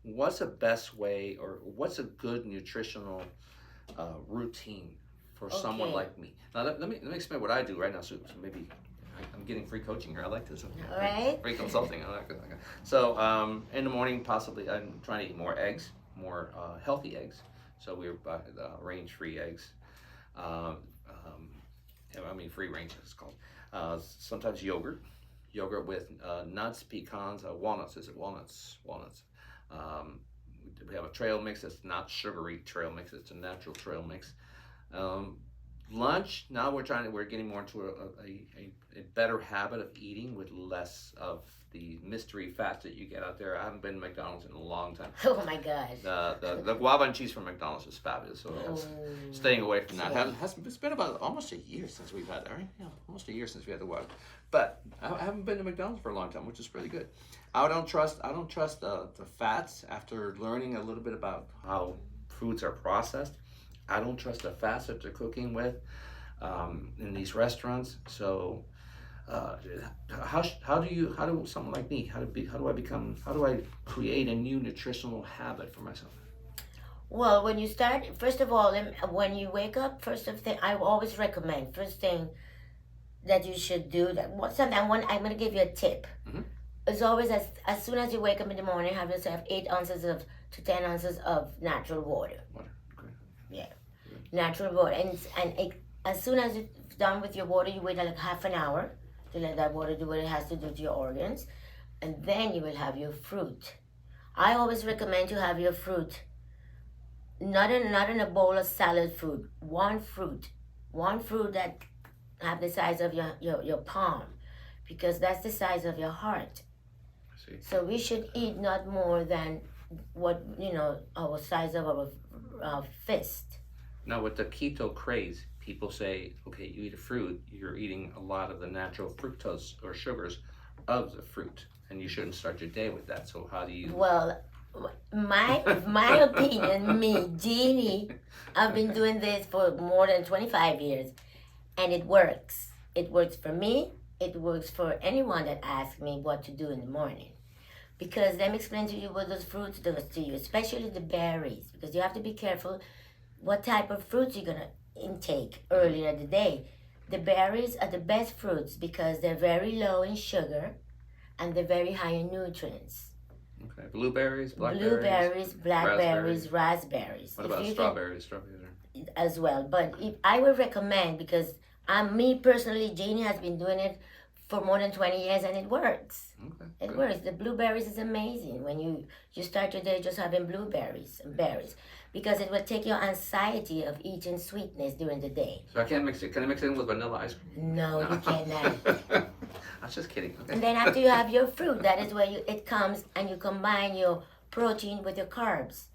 What's the best way, or what's a good nutritional routine for someone Okay. like me? Now, let me explain what I do right now. So maybe I'm getting free coaching here. I like this. All right. Free consulting. I like it. So in the morning, possibly I'm trying to eat more eggs, more healthy eggs. So we're range-free eggs. Um, um, I mean, free range, it's called. Sometimes yogurt with nuts, pecans, walnuts. Is it walnuts? Walnuts. Um, we have a trail mix that's not sugary trail mix. It's a natural trail mix. Um, Lunch. Now we're getting more into a better habit of eating with less of the mystery fats that you get out there. I haven't been to McDonald's in a long time. Oh my gosh. The guava and cheese from McDonald's is fabulous. So Oh, staying away from that. okay. It's been about almost a year since we've had that, right? Yeah, almost a year since we had the guava. But I haven't been to McDonald's for a long time, which is really good. I don't trust the fats after learning a little bit about how foods are processed. I don't trust the fats that they're cooking with in these restaurants. So uh, how do someone like me, how do I create a new nutritional habit for myself? Well, when you start, first of all, when you wake up, first of thing, I always recommend first thing that you should do that. What something I'm gonna give you a tip. Hmm. It's always as soon as you wake up in the morning, have yourself 8 ounces of to 10 ounces of natural water. Water. Okay. Yeah, natural water, as soon as you're done with your water, you wait like half an hour to let that water do what it has to do to your organs, and then you will have your fruit. I always recommend you have your fruit not in a bowl of salad fruit. One fruit that have the size of your palm, because that's the size of your heart. I see. So we should eat not more than what our size of our fist. Now, with the keto craze, people say, okay, you eat a fruit, you're eating a lot of the natural fructose or sugars of the fruit, and you shouldn't start your day with that. So, how do you? Well, my opinion, me, Genie, I've been doing this for more than 25 years, and it works. It works for me. It works for anyone that asks me what to do in the morning. Because let me explain to you what those fruits do to you, especially the berries, because you have to be careful what type of fruits you're gonna intake earlier in the day. The berries are the best fruits because they're very low in sugar and they're very high in nutrients. Okay, blueberries, blackberries, Blueberries, raspberries. blackberries, raspberries. What If about you strawberries? Strawberries are as well. But if I would recommend, because me personally, Janie has been doing it for more than 20 years and it works. okay. It Good. works. The blueberries is amazing when you start your day just having blueberries and berries, because it will take your anxiety of eating sweetness during the day. So I can't mix it. Can I mix it in with vanilla ice cream? No, you cannot. I was just kidding. Okay. And then after you have your fruit, that is where it comes and you combine your protein with your carbs.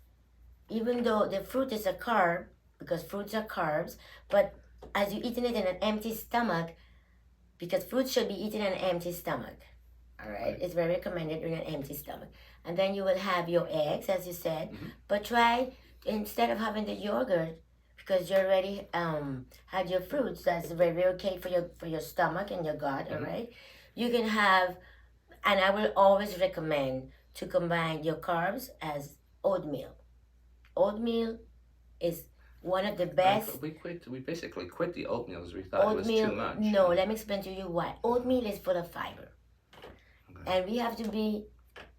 Even though the fruit is a carb, because fruits are carbs, but as you're eating it in an empty stomach, because fruit should be eaten in an empty stomach. All right, Right. it's very recommended in an empty stomach. And then you will have your eggs, as you said, Mhm. but try instead of having the yogurt, because you already had your fruits. That's very okay for your stomach and your gut. All Mhm. right, you can have, and I will always recommend to combine your carbs as oatmeal. Oatmeal is one of the best. We basically quit the oatmeal because we thought it was too Oatmeal, much. no, let me explain to you why. Oatmeal is full of fiber. Okay. And we have to be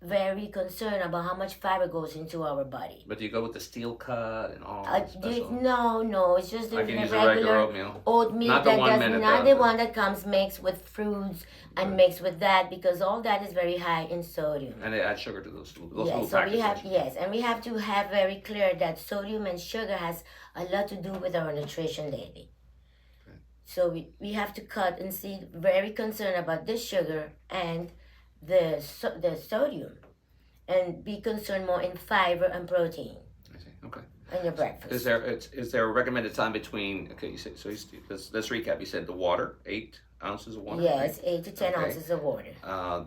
very concerned about how much fiber goes into our body. But do you go with the steel cut and all special? No, it's just the I can use a regular regular oatmeal. oatmeal Not the that 1 does minute, not though. the one that comes mixed with fruits and Right. mixed with that, because all that is very high in sodium. And they add sugar to those little Yes, so we packets. have and we have to have very clear that sodium and sugar has a lot to do with our nutrition daily. Okay. So we have to cut and see very concerned about the sugar and the sodium, and be concerned more in fiber and protein I see. Okay. in your breakfast. Is there a recommended time between? Okay, you said so. Let's recap. You said the water, 8 ounces of water. Yes, Right? 8 to 10 Okay. ounces of water.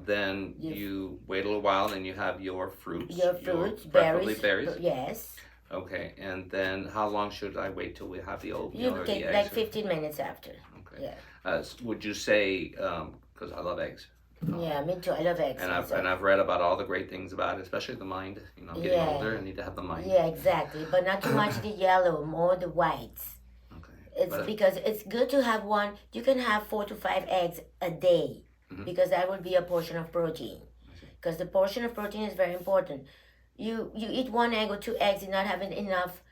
Then You- you wait a little while, and then you have your fruits. Your fruits, preferably berries. berries. Yes. Okay, and then how long should I wait till we have the oatmeal You or take the like eggs? 15 minutes after. Okay. Yeah. Would you say, because I love eggs, Yeah, me too. I love eggs. And I've read about all the great things about it, especially the mind. You know, I'm getting older. I need to have the mind. Yeah, exactly. But not too much the yellow, more the whites. Okay. It's because it's good to have one. You can have 4 to 5 eggs a day, because that would be a portion of protein. Because the portion of protein is very important. You eat 1 egg or 2 eggs, you're not having enough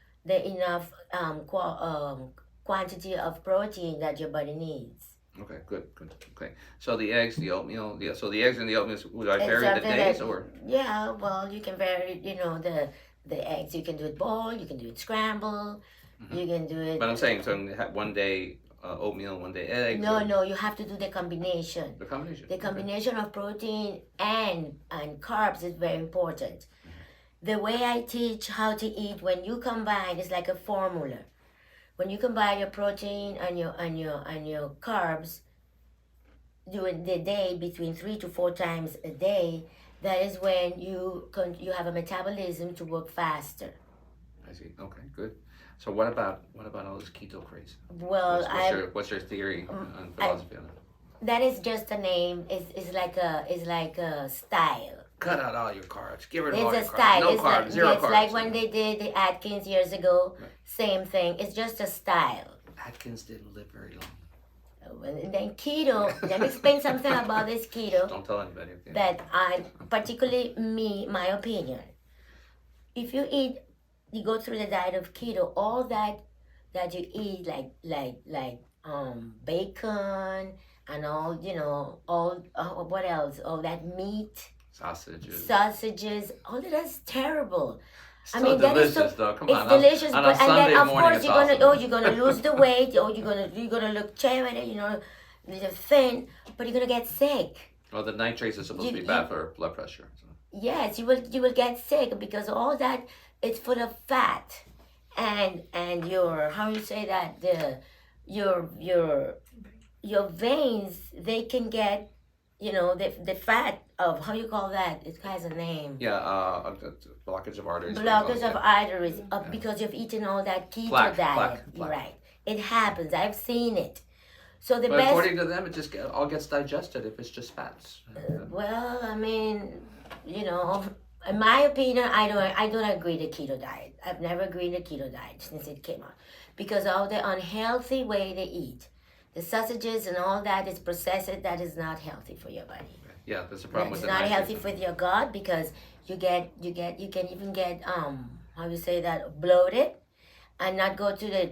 quantity of protein that your body needs. Okay, good. Okay, so the eggs, the oatmeal, so the eggs and the oatmeal, would I It's vary the something days that, or? yeah, well, you can vary, the eggs. You can do it boiled, you can do it scrambled, you can do it. But I'm saying, so one day oatmeal, one day eggs. No, you have to do the combination. The combination. The combination of protein and carbs is very important. The way I teach how to eat, when you combine, is like a formula. When you combine your protein and your carbs during the day, between 3 to 4 times a day, that is when you have a metabolism to work faster. I see. Okay, good. So what about all this keto craze? Well, what's your theory and philosophy on it? That is just a name. It's like a style. Cut out all your carbs. Get rid of It's all a your style. carbs. No It's carbs. like, Zero it's carbs. like when they did the Atkins years ago. Right. Same thing. It's just a style. Atkins didn't live very long. And then keto. Let me explain something about this keto. Don't tell anybody. Okay? That particularly my opinion. If you go through the diet of keto, all that you eat, like bacon and all what else? All that meat. Sausages, all of that's terrible. Still delicious, that is so, though. Come it's on. delicious, On but a Sunday and then of morning, course you're gonna lose the weight, or you're gonna look cherry, little thin, but you're gonna get sick. Well, the nitrates are supposed to be bad for blood pressure. So. Yes, you will get sick because all that it's full of fat, and your how you say that your veins, they can get the fat of, how you call that? It has a name. Yeah, blockage of arteries. Blockage of arteries, because you've eaten all that keto diet. Plaque. Right. It happens. I've seen it. So but according to them, it just all gets digested if it's just fats. Well, I mean, in my opinion, I don't agree the keto diet. I've never agreed the keto diet since it came out, because of the unhealthy way they eat. The sausages and all that is processed. That is not healthy for your body. Yeah, that's the problem with It's the not nitrates. healthy for your gut, because you can even get how you say that, bloated, and not go to the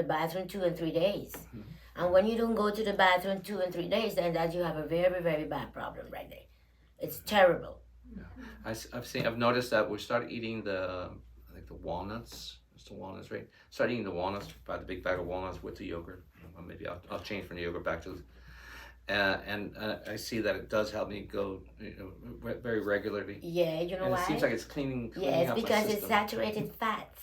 bathroom 2 and 3 days. And when you don't go to the bathroom 2 and 3 days, then that you have a very, very bad problem right there. It's terrible. Yeah. I've noticed that we started eating the walnuts. It's the walnuts, right? Start eating the walnuts, buy the big bag of walnuts with the yogurt. Well, maybe I'll change from the yogurt back to. And I see that it does help me go very regularly. Yeah, you know and why? It seems like it's cleaning Yes, up my because system. it's saturated fats.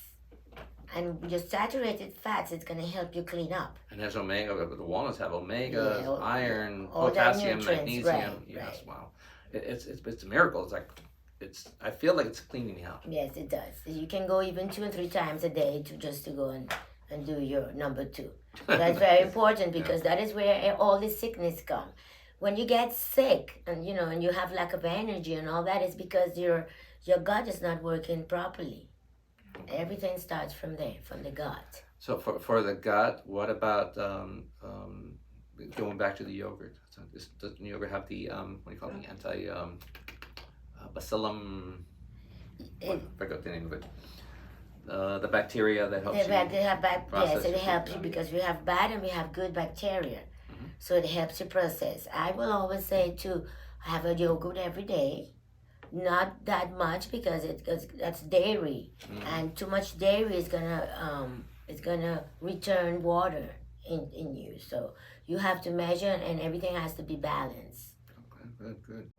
And your saturated fats, it's going to help you clean up. And there's omega, but the walnuts have omegas, iron, all that potassium, nutrients, magnesium. right, Yes, right. wow. It's a miracle. I feel like it's cleaning me out. Yes, it does. You can go even 2 and 3 times a day to go and do your number 2. That's very important, because that is where all the sickness come. When you get sick and you have lack of energy and all that, is because your gut is not working properly. Everything starts from there, from the gut. So for the gut, what about going back to the yogurt? So does the yogurt have the what do you call it? The anti bacillum. I forgot the name of it. The bacteria that helps Yes, it helps you, because we have bad and we have good bacteria. So it helps you process. I will always say to have a yogurt every day. Not that much, because that's dairy, and too much dairy is gonna return water in you. So you have to measure, and everything has to be balanced. Okay, good.